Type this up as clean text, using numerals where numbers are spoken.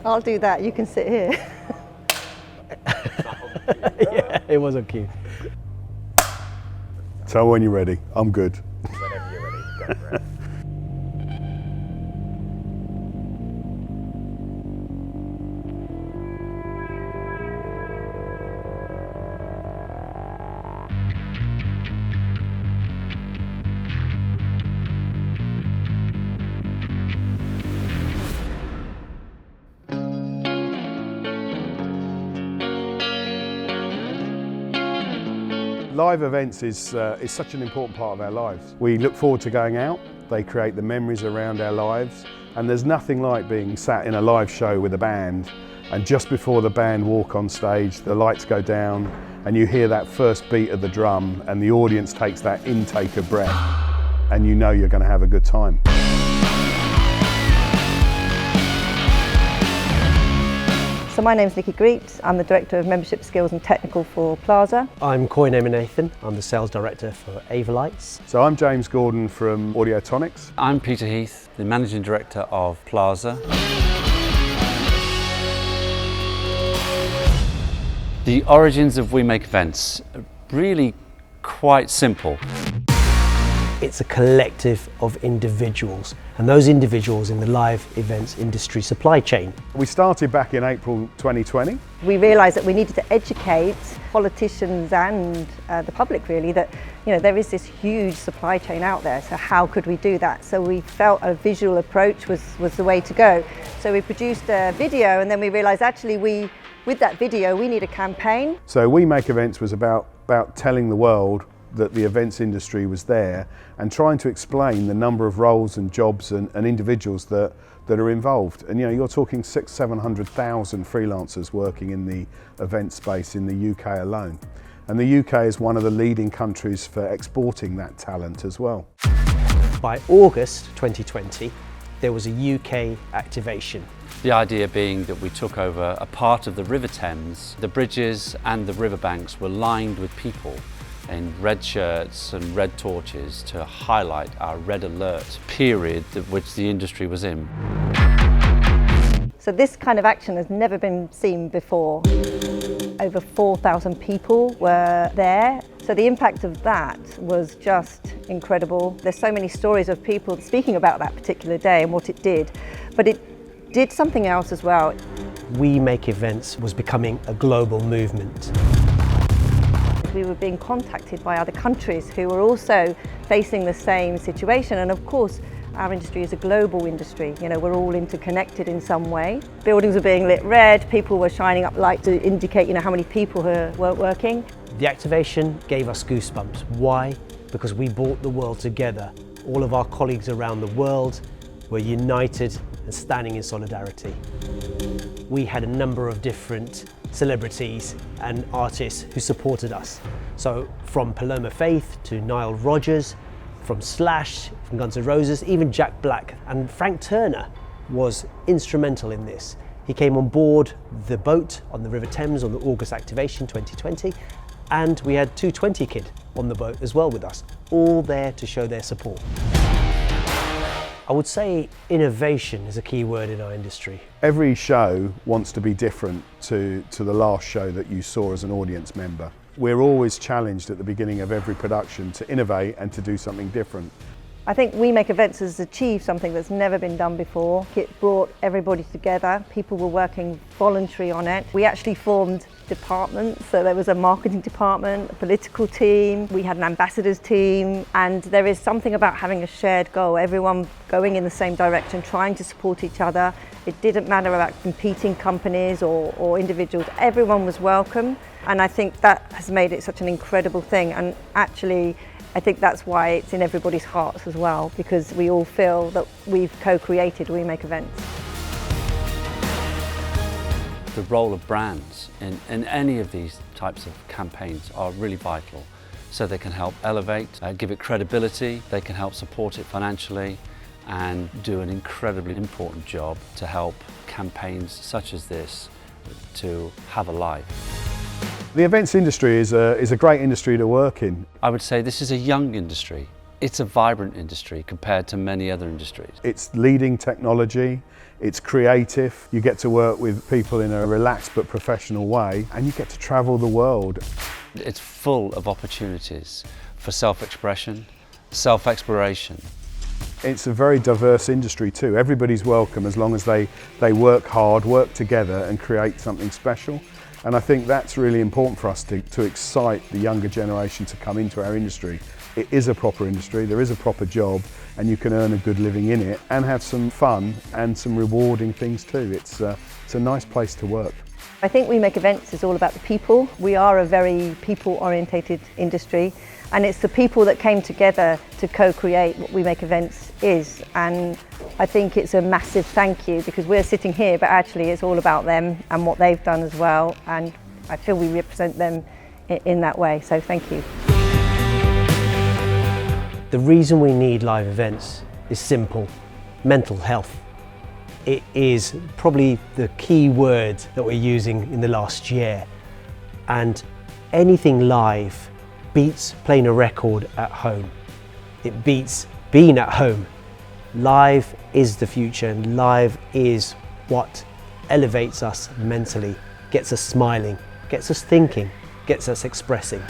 I'll do that, you can sit here. Yeah, it was on cue. So when you're ready, I'm good. Whenever you're ready, go for it. Live events is such an important part of our lives. We look forward to going out, they create the memories around our lives, and there's nothing like being sat in a live show with a band, and just before the band walk on stage, the lights go down and you hear that first beat of the drum and the audience takes that intake of breath and you know you're going to have a good time. So my name's Nikki Greet, I'm the Director of Membership Skills and Technical for Plaza. I'm Coy Nathan, I'm the Sales Director for Ava Lights. So I'm James Gordon from Audiotonics. I'm Peter Heath, the Managing Director of Plaza. The origins of We Make Events are really quite simple. It's a collective of individuals, and those individuals in the live events industry supply chain. We started back in April 2020. We realised that we needed to educate politicians and the public really that there is this huge supply chain out there, so how could we do that? So we felt a visual approach was the way to go. So we produced a video and then we realised actually with that video we need a campaign. So We Make Events was about telling the world that the events industry was there and trying to explain the number of roles and jobs and individuals that are involved. And you're talking 600,000-700,000 freelancers working in the event space in the UK alone. And the UK is one of the leading countries for exporting that talent as well. By August 2020, there was a UK activation. The idea being that we took over a part of the River Thames. The bridges and the riverbanks were lined with people in red shirts and red torches to highlight our red alert period which the industry was in. So this kind of action has never been seen before. Over 4,000 people were there. So the impact of that was just incredible. There's so many stories of people speaking about that particular day and what it did, but it did something else as well. We Make Events was becoming a global movement. We were being contacted by other countries who were also facing the same situation, and of course our industry is a global industry. We're all interconnected in some way. Buildings were being lit red, people were shining up lights to indicate how many people were working. The activation gave us goosebumps. Why? Because we brought the world together. All of our colleagues around the world were united and standing in solidarity. We had a number of different celebrities and artists who supported us. So from Paloma Faith to Nile Rodgers, from Slash, from Guns N' Roses, even Jack Black, and Frank Turner was instrumental in this. He came on board the boat on the River Thames on the August activation 2020, and we had 220 Kid on the boat as well with us, all there to show their support. I would say innovation is a key word in our industry. Every show wants to be different to the last show that you saw as an audience member. We're always challenged at the beginning of every production to innovate and to do something different. I think We Make Events has achieved something that's never been done before. It brought everybody together. People were working voluntary on it. We actually formed departments, so there was a marketing department, a political team, we had an ambassadors team, and there is something about having a shared goal, everyone going in the same direction, trying to support each other. It didn't matter about competing companies or individuals, everyone was welcome, and I think that has made it such an incredible thing. And actually I think that's why it's in everybody's hearts as well, because we all feel that we've co-created We Make Events. The role of brands in any of these types of campaigns are really vital. So they can help elevate, give it credibility, they can help support it financially, and do an incredibly important job to help campaigns such as this to have a life. The events industry is a great industry to work in. I would say this is a young industry. It's a vibrant industry compared to many other industries. It's leading technology, it's creative, you get to work with people in a relaxed but professional way, and you get to travel the world. It's full of opportunities for self-expression, self-exploration. It's a very diverse industry too. Everybody's welcome as long as they work hard, work together and create something special. And I think that's really important for us to excite the younger generation to come into our industry. It is a proper industry, there is a proper job, and you can earn a good living in it and have some fun and some rewarding things too. It's a nice place to work. I think We Make Events is all about the people. We are a very people-orientated industry, and it's the people that came together to co-create what We Make Events is. And I think it's a massive thank you, because we're sitting here, but actually it's all about them and what they've done as well. And I feel we represent them in that way, so thank you. The reason we need live events is simple: mental health. It is probably the key word that we're using in the last year. And anything live beats playing a record at home. It beats being at home. Live is the future, and live is what elevates us mentally, gets us smiling, gets us thinking, gets us expressing.